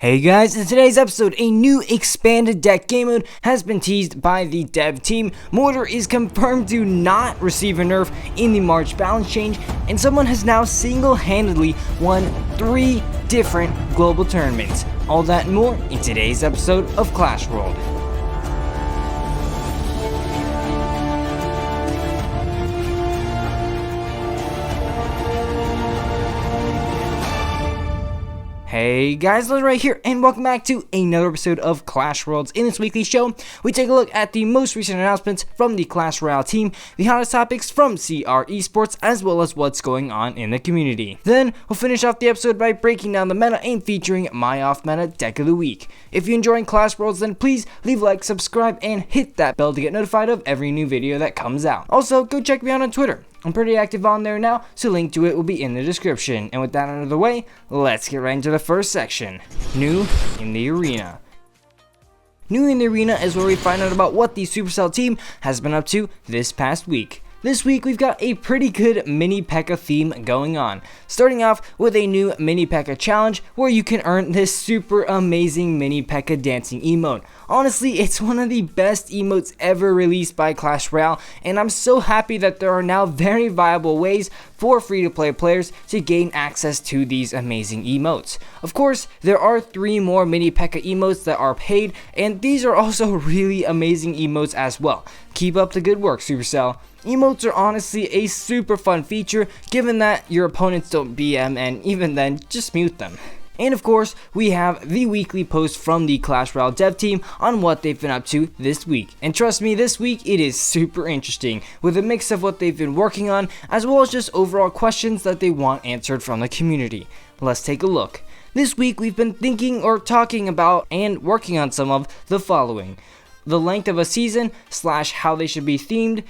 Hey guys, in today's episode, a new expanded deck game mode has been teased by the dev team. Mortar is confirmed to not receive a nerf in the March balance change, and someone has now single-handedly won 3 different global tournaments. All that and more in today's episode of Clash World. Hey guys, Legendaray here, and welcome back to another episode of Clash Worlds. In this weekly show, we take a look at the most recent announcements from the Clash Royale team, the hottest topics from CR eSports, as well as what's going on in the community. Then, we'll finish off the episode by breaking down the meta and featuring my off-meta deck of the week. If you're enjoying Clash Worlds, then please leave a like, subscribe, and hit that bell to get notified of every new video that comes out. Also, go check me out on Twitter. I'm pretty active on there now, so link to it will be in the description. And with that out of the way, let's get right into the first section. New in the Arena. New in the Arena is where we find out about what the Supercell team has been up to this past week. This week, we've got a pretty good mini P.E.K.K.A theme going on, starting off with a new mini P.E.K.K.A challenge where you can earn this super amazing mini P.E.K.K.A dancing emote. Honestly, it's one of the best emotes ever released by Clash Royale, and I'm so happy that there are now very viable ways for free-to-play players to gain access to these amazing emotes. Of course, there are 3 more mini P.E.K.K.A emotes that are paid, and these are also really amazing emotes as well. Keep up the good work, Supercell. Emotes are honestly a super fun feature, given that your opponents don't BM, and even then, just mute them. And of course, we have the weekly post from the Clash Royale dev team on what they've been up to this week. And trust me, this week it is super interesting, with a mix of what they've been working on, as well as just overall questions that they want answered from the community. Let's take a look. This week we've been thinking or talking about and working on some of the following: the length of a season, / how they should be themed,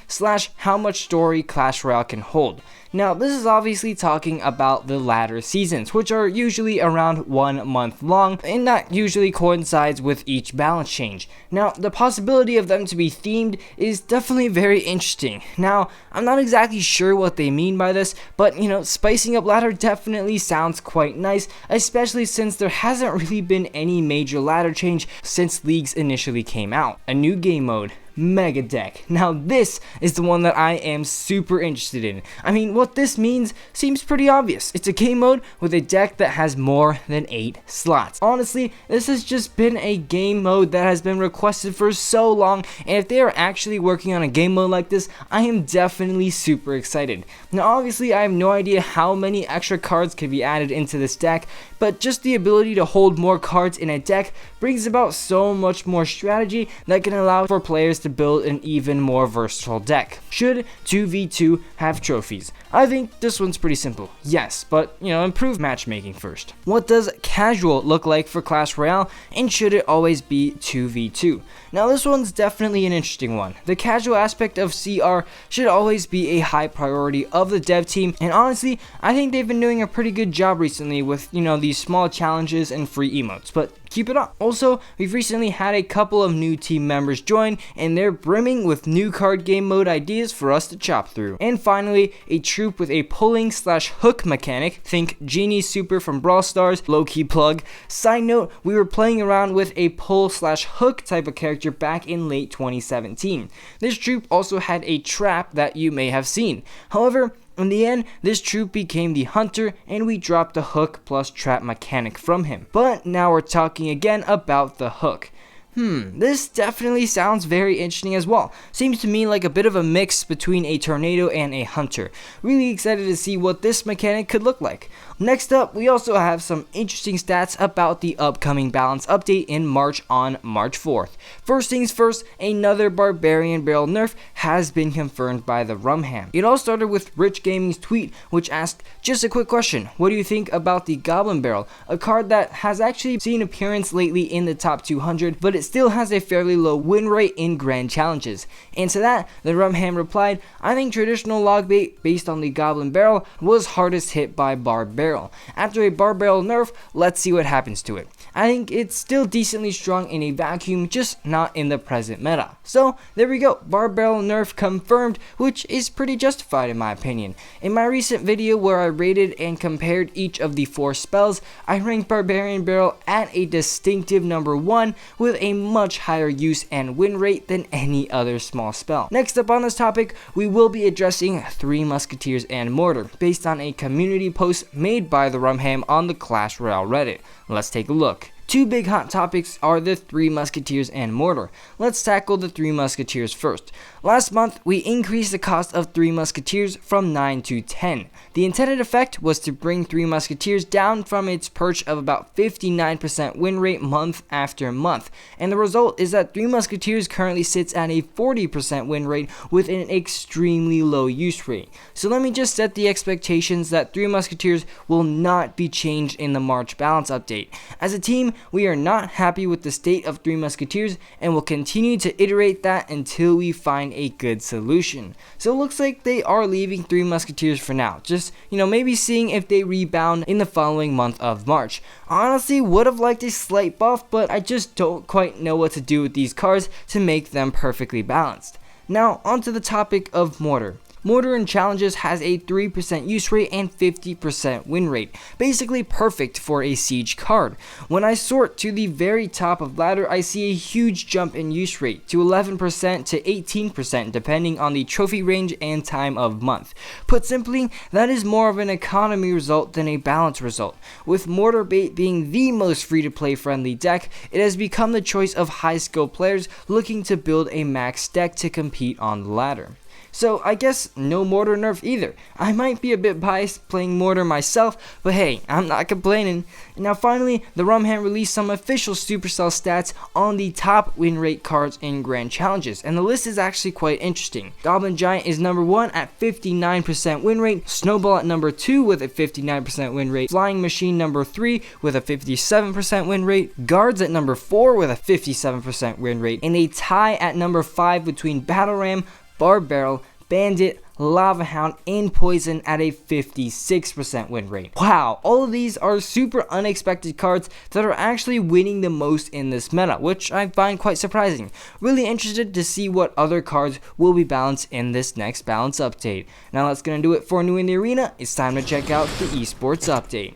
/ how much story Clash Royale can hold. Now, this is obviously talking about the latter seasons, which are usually around 1 month long, and that usually coincides with each balance change. Now, the possibility of them to be themed is definitely very interesting. Now, I'm not exactly sure what they mean by this, but spicing up ladder definitely sounds quite nice, especially since there hasn't really been any major ladder change since leagues initially came out. A new game mode, Mega Deck. Now this is the one that I am super interested in. I mean, what this means seems pretty obvious. It's a game mode with a deck that has more than 8 slots. Honestly, this has just been a game mode that has been requested for so long, and if they are actually working on a game mode like this, I am definitely super excited. Now obviously, I have no idea how many extra cards can be added into this deck, but just the ability to hold more cards in a deck brings about so much more strategy that can allow for players to build an even more versatile deck. Should 2v2 have trophies? I think this one's pretty simple. Yes, but improve matchmaking first. What does casual look like for Clash Royale, and should it always be 2v2? Now this one's definitely an interesting one. The casual aspect of CR should always be a high priority of the dev team, and honestly, I think they've been doing a pretty good job recently with these small challenges and free emotes, but keep it up. Also, we've recently had a couple of new team members join, and they're brimming with new card game mode ideas for us to chop through. And finally, a troop with a pulling / hook mechanic. Think Genie Super from Brawl Stars, low-key plug. Side note, we were playing around with a pull / hook type of character back in late 2017. This troop also had a trap that you may have seen. However, in the end, this troop became the hunter, and we dropped the hook plus trap mechanic from him. But now we're talking again about the hook. This definitely sounds very interesting as well. Seems to me like a bit of a mix between a tornado and a hunter. Really excited to see what this mechanic could look like. Next up, we also have some interesting stats about the upcoming balance update in March on March 4th. First things first, another Barbarian Barrel nerf has been confirmed by the Rumham. It all started with Rich Gaming's tweet, which asked, just a quick question, what do you think about the Goblin Barrel? A card that has actually seen appearance lately in the top 200, but it still has a fairly low win rate in grand challenges. And to that, the Rumham replied, I think traditional log bait based on the Goblin Barrel was hardest hit by Barb Barrel. After a Barb Barrel nerf, let's see what happens to it. I think it's still decently strong in a vacuum, just not in the present meta. So there we go, Barbell nerf confirmed, which is pretty justified in my opinion. In my recent video where I rated and compared each of the 4 spells, I ranked Barbarian Barrel at a distinctive number 1 with a much higher use and win rate than any other small spell. Next up on this topic, we will be addressing Three Musketeers and Mortar, based on a community post made by the Rumham on the Clash Royale Reddit. Let's take a look. 2 big hot topics are the Three Musketeers and Mortar. Let's tackle the Three Musketeers first. Last month, we increased the cost of Three Musketeers from 9 to 10. The intended effect was to bring Three Musketeers down from its perch of about 59% win rate month after month, and the result is that Three Musketeers currently sits at a 40% win rate with an extremely low use rate. So let me just set the expectations that Three Musketeers will not be changed in the March balance update. As a team, we are not happy with the state of Three Musketeers and will continue to iterate that until we find a good solution. So it looks like they are leaving Three Musketeers for now, just maybe seeing if they rebound in the following month of March. Honestly, would have liked a slight buff, but I just don't quite know what to do with these cards to make them perfectly balanced. Now onto the topic of Mortar. Mortar in challenges has a 3% use rate and 50% win rate, basically perfect for a siege card. When I sort to the very top of ladder, I see a huge jump in use rate to 11% to 18% depending on the trophy range and time of month. Put simply, that is more of an economy result than a balance result. With Mortar Bait being the most free-to-play friendly deck, it has become the choice of high-skill players looking to build a max deck to compete on the ladder. So I guess no Mortar nerf either. I might be a bit biased playing Mortar myself, but hey, I'm not complaining. Now finally, the Rumham released some official Supercell stats on the top win rate cards in Grand Challenges, and the list is actually quite interesting. Goblin Giant is number 1 at 59% win rate, Snowball at number 2 with a 59% win rate, Flying Machine number 3 with a 57% win rate, Guards at number 4 with a 57% win rate, and a tie at number 5 between Battle Ram, Barb Barrel, Bandit, Lava Hound, and Poison at a 56% win rate. Wow, all of these are super unexpected cards that are actually winning the most in this meta, which I find quite surprising. Really interested to see what other cards will be balanced in this next balance update. Now that's gonna do it for New in the Arena. It's time to check out the eSports update.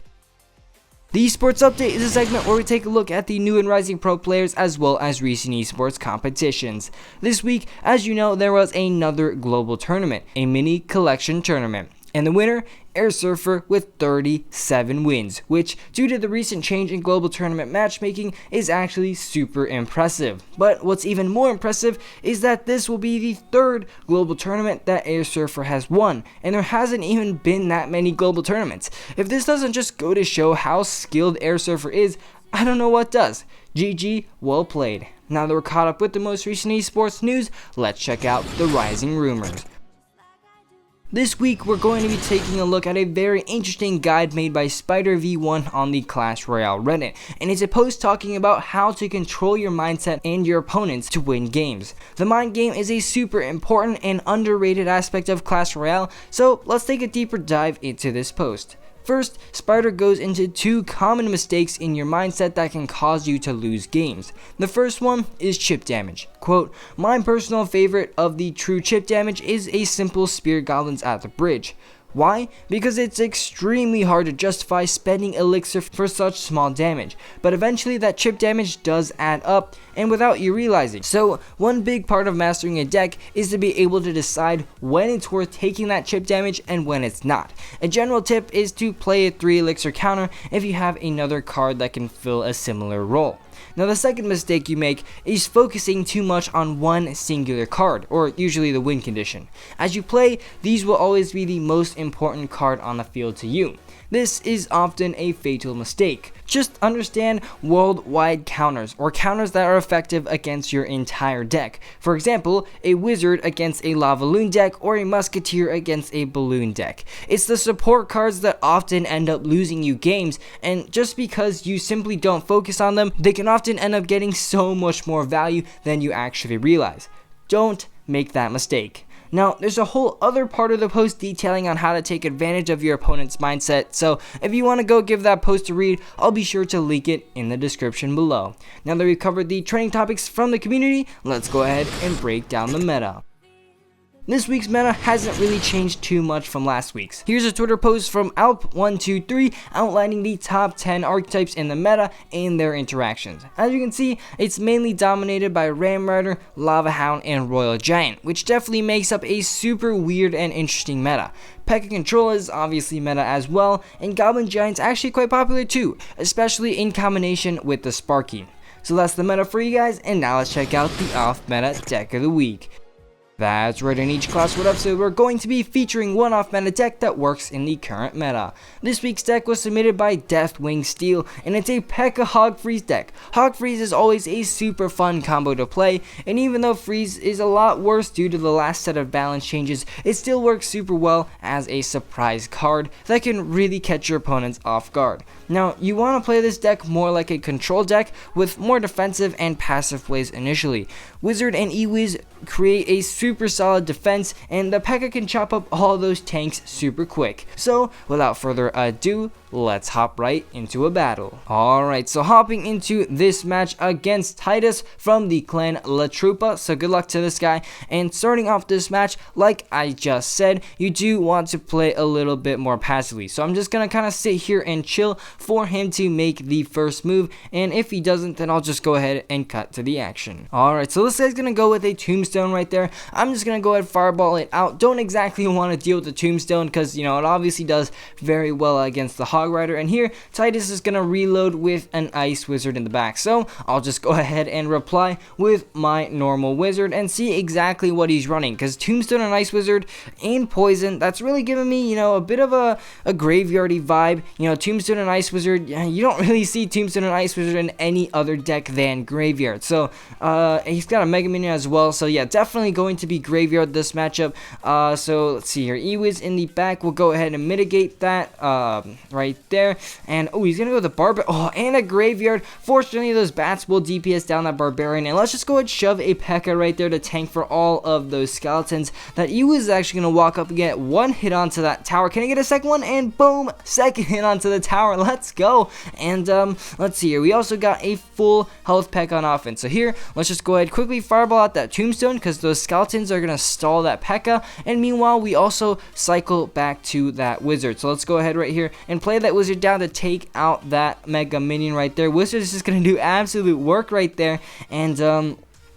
The eSports Update is a segment where we take a look at the new and rising pro players as well as recent eSports competitions. This week, as you know, there was another global tournament, a mini collection tournament. And the winner, Air Surfer with 37 wins, which, due to the recent change in global tournament matchmaking, is actually super impressive. But what's even more impressive is that this will be the 3rd global tournament that Air Surfer has won, and there hasn't even been that many global tournaments. If this doesn't just go to show how skilled Air Surfer is, I don't know what does. GG, well played. Now that we're caught up with the most recent esports news, let's check out the rising rumors. This week, we're going to be taking a look at a very interesting guide made by Spider V1 on the Clash Royale Reddit, and it's a post talking about how to control your mindset and your opponents to win games. The mind game is a super important and underrated aspect of Clash Royale, so let's take a deeper dive into this post. First, Spider goes into 2 common mistakes in your mindset that can cause you to lose games. The first one is chip damage. Quote, my personal favorite of the true chip damage is a simple Spear Goblins at the bridge. Why? Because it's extremely hard to justify spending elixir for such small damage, but eventually that chip damage does add up and without you realizing. So one big part of mastering a deck is to be able to decide when it's worth taking that chip damage and when it's not. A general tip is to play a 3 elixir counter if you have another card that can fill a similar role. Now the second mistake you make is focusing too much on one singular card, or usually the win condition. As you play, these will always be the most important card on the field to you. This is often a fatal mistake. Just understand worldwide counters, or counters that are effective against your entire deck. For example, a wizard against a lava loon deck, or a musketeer against a balloon deck. It's the support cards that often end up losing you games, and just because you simply don't focus on them, they can often end up getting so much more value than you actually realize. Don't make that mistake. Now, there's a whole other part of the post detailing on how to take advantage of your opponent's mindset, so if you want to go give that post a read, I'll be sure to link it in the description below. Now that we've covered the trending topics from the community, let's go ahead and break down the meta. This week's meta hasn't really changed too much from last week's. Here's a Twitter post from Alp123 outlining the top 10 archetypes in the meta and their interactions. As you can see, it's mainly dominated by Ram Rider, Lava Hound, and Royal Giant, which definitely makes up a super weird and interesting meta. P.E.K.K.A. Control is obviously meta as well, and Goblin Giant's actually quite popular too, especially in combination with the Sparky. So that's the meta for you guys, and now let's check out the off-meta deck of the week. That's right, in each Clash World episode, we're going to be featuring one off-meta deck that works in the current meta. This week's deck was submitted by Deathwing Steel, and it's a P.E.K.K.A. Hog Freeze deck. Hog Freeze is always a super fun combo to play, and even though Freeze is a lot worse due to the last set of balance changes, it still works super well as a surprise card that can really catch your opponents off guard. Now, you want to play this deck more like a control deck with more defensive and passive plays initially. Wizard and E-Wiz create a super solid defense, and the P.E.K.K.A. can chop up all those tanks super quick. So, without further ado, let's hop right into a battle. Alright, so hopping into this match against Titus from the clan La Trupa, so good luck to this guy. And starting off this match, like I just said, you do want to play a little bit more passively. So I'm just gonna kind of sit here and chill for him to make the first move, and if he doesn't, then I'll just go ahead and cut to the action. Alright, so this guy's gonna go with a Tombstone right there. I'm just gonna go ahead and fireball it out. Don't exactly want to deal with the Tombstone because, you know, it obviously does very well against the Hog Rider, and here Titus is gonna reload with an Ice Wizard in the back, so I'll just go ahead and reply with my normal wizard and see exactly what he's running, because Tombstone and Ice Wizard and Poison, that's really giving me, you know, a bit of a graveyardy vibe. You know, Tombstone and Ice Wizard, you don't really see Tombstone and Ice Wizard in any other deck than Graveyard. So he's got a Mega Minion as well, so yeah, definitely going to be Graveyard this matchup. So let's see here, E-Wiz in the back, we'll go ahead and mitigate that right there. And oh, he's gonna go with the Barbarian. Oh, and a Graveyard. Fortunately, those bats will DPS down that Barbarian, and let's just go ahead and shove a P.E.K.K.A. right there to tank for all of those skeletons. That E-Wiz is actually gonna walk up and get one hit onto that tower. Can I get a second one? And boom, second hit onto the tower. Let's go. And let's see here, we also got a full health P.E.K.K.A. on offense. So here, let's just go ahead quickly fireball out that Tombstone, because those skeletons are gonna stall that P.E.K.K.A. And meanwhile, we also cycle back to that Wizard. So let's go ahead right here and play that Wizard down to take out that Mega Minion right there. Wizard is just gonna do absolute work right there. And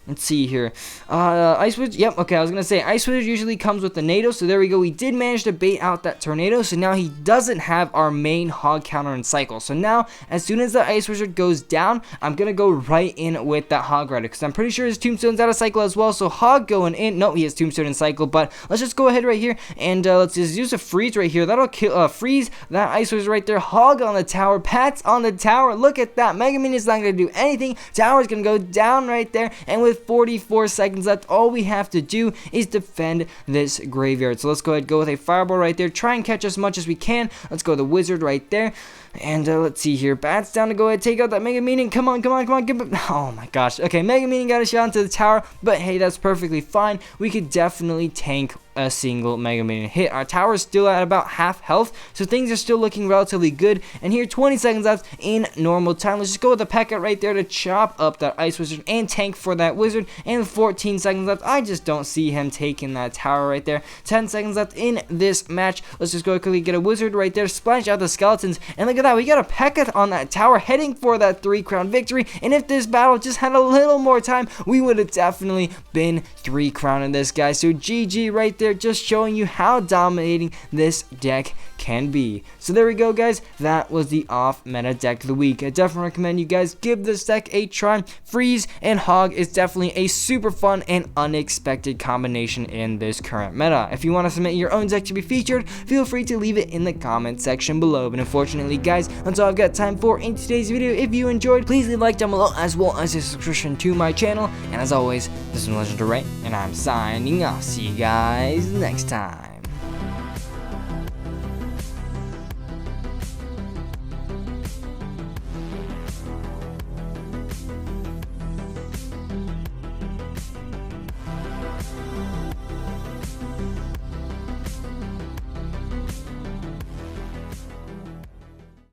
let's see here. Ice Wizard, yep, okay, I was going to say, Ice Wizard usually comes with the Tornado, so there we go. We did manage to bait out that Tornado, so now he doesn't have our main Hog counter and cycle. So now, as soon as the Ice Wizard goes down, I'm going to go right in with that Hog Rider, because I'm pretty sure his Tombstone's out of cycle as well, so Hog going in. No, he has Tombstone in cycle, but let's just go ahead right here, and let's just use a Freeze right here. That'll kill, freeze that Ice Wizard right there. Hog on the tower, Pats on the tower. Look at that. Mega Minion's not going to do anything. Tower's going to go down right there, and with 44 seconds left, all we have to do is defend this Graveyard. So let's go ahead and go with a Fireball right there, try and catch as much as we can. Let's go with the Wizard right there, and let's see here, Bats down to go ahead and take out that Mega Minion. Come on, give it. Oh my gosh. Okay, Mega Minion got a shot into the tower, but hey, that's perfectly fine. We could definitely tank a single Mega Minion hit. Our tower is still at about half health, so things are still looking relatively good. And here, 20 seconds left in normal time. Let's just go with the P.E.K.K.A. right there to chop up that Ice Wizard and tank for that Wizard. And 14 seconds left. I just don't see him taking that tower right there. 10 seconds left in this match. Let's just go quickly get a Wizard right there, splash out the skeletons, and look at that, we got a P.E.K.K.A. on that tower heading for that 3-crown victory. And if this battle just had a little more time, we would have definitely been 3-crowning this guy. So GG right there, just showing you how dominating this deck can be. So there we go, guys. That was the off meta deck of the week. I definitely recommend you guys give this deck a try. Freeze and Hog is definitely a super fun and unexpected combination in this current meta. If you want to submit your own deck to be featured, feel free to leave it in the comment section below. But unfortunately, guys, that's all I've got time for in today's video. If you enjoyed, please leave a like down below, as well as a subscription to my channel. And as always, this is Legendaray, and I'm signing off. See you guys next time.